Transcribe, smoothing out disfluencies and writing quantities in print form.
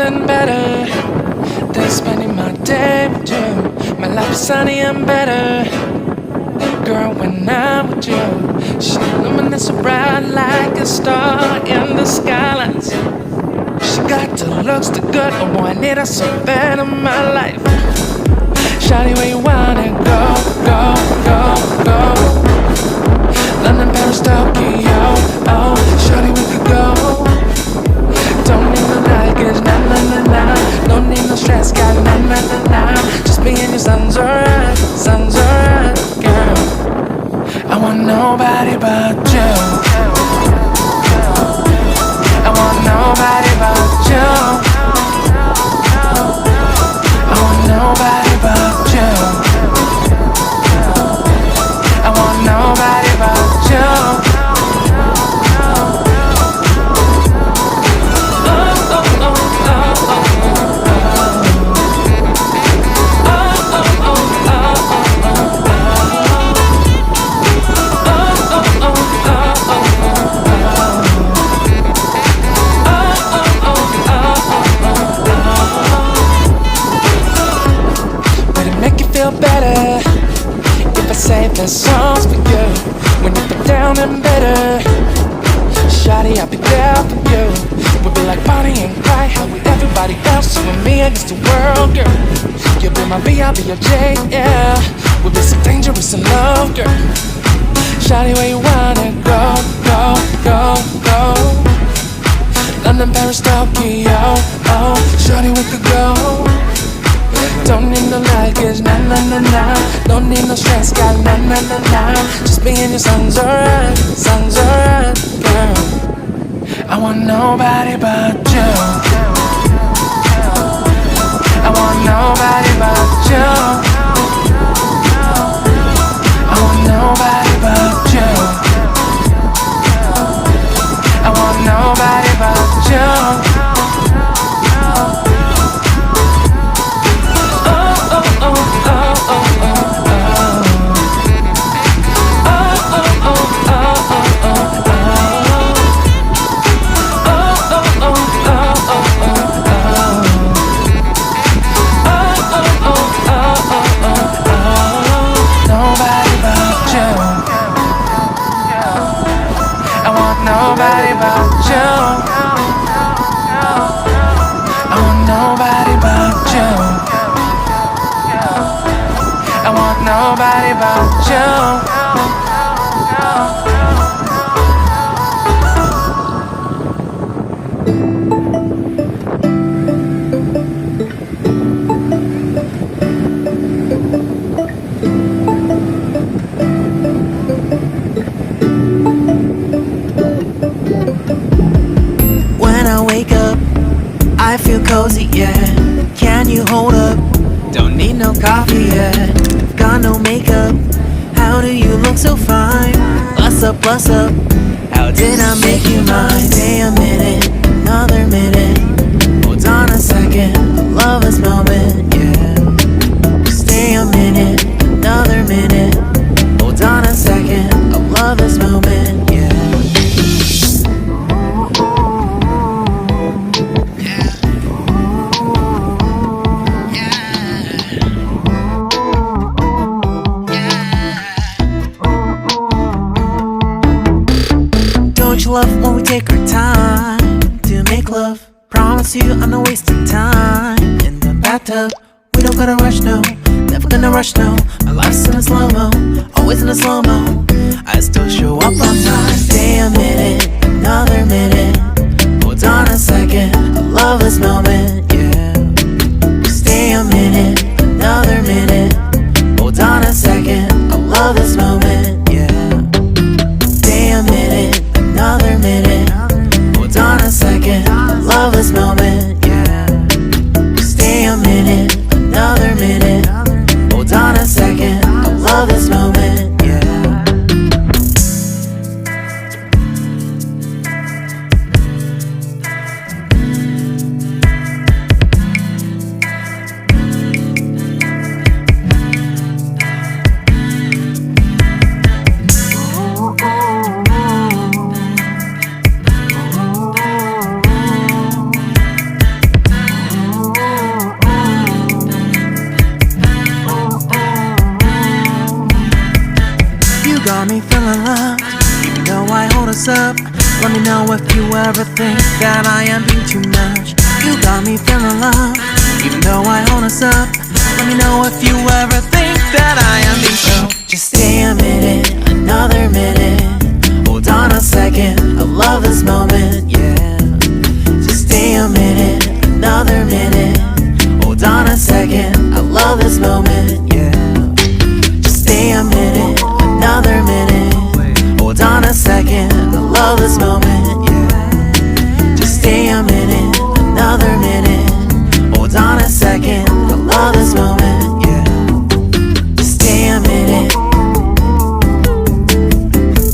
nothing better than spending my day with you. My life is sunny and better, girl, when I'm with you. She illuminates so bright like a star in the skylines. She got the looks, the good, oh boy, I need her so bad in my life. Shawty, where you wanna go, go, go, go? London, Paris, Tokyo, oh, shawty, we could go. Don't need no luggage, nah, nah, nah, nah. Don't need no stress, got nah, nah, nah, nah. Just be in your sun's alright, girl. I want nobody but you. I want nobody but you. I want nobody but you. I want nobody but you. Better if I say the songs for you. When you feel down and bitter, shawty, I'll be there for you. We'll be like Bonnie and Clyde, how with everybody else, you and me against the world, girl. You'll be my B, I'll be your J, yeah. We'll be so dangerous in love, girl. Shawty, where you wanna go, go, go, go? London, Paris, Tokyo, oh, shawty, we could go. Don't need no luggage, nah, nah, nah, nah. Don't need no stress, got nah, nah, nah, nah. Just be in your sun's alright, girl. I want nobody but you. I want nobody but you. I want nobody but you. I want nobody but you. Nobody but you. I want nobody but you. I want nobody but you. I feel cozy, yeah. Can you hold up? Don't need no coffee yet. Got no makeup. How do you look so fine? Bust up, bust up. How did I make you mine? Stay a minute, another minute. Hold on a second, I love this moment, yeah. Stay a minute, another minute. Hold on a second, I love this moment, yeah. Love when we take our time to make love. Promise you I'm not wasting time in the bathtub. We don't gotta rush, no. Never gonna rush, no. My life's in a slow-mo, always in a slow-mo. I still show up on time. Stay a minute, another minute. Hold on a second, I love this moment, yeah. Stay a minute, another minute. Hold on a second, I love this moment, yeah. Stay a minute, another minute. Hold on a second, I love this moment, yeah. Stay a minute, another minute. Hold on a second, I love this moment, yeah. us up. Let me know if you ever think that I am being too much. You got me feeling love, even though I own us up. Let me know if you ever think that I am being so. Just stay a minute, another minute. Hold on a second, I love this moment, yeah. Just stay a minute, another minute. Hold on a second, I love this moment, yeah. Just stay a minute, another minute. Hold on a second, I love this moment.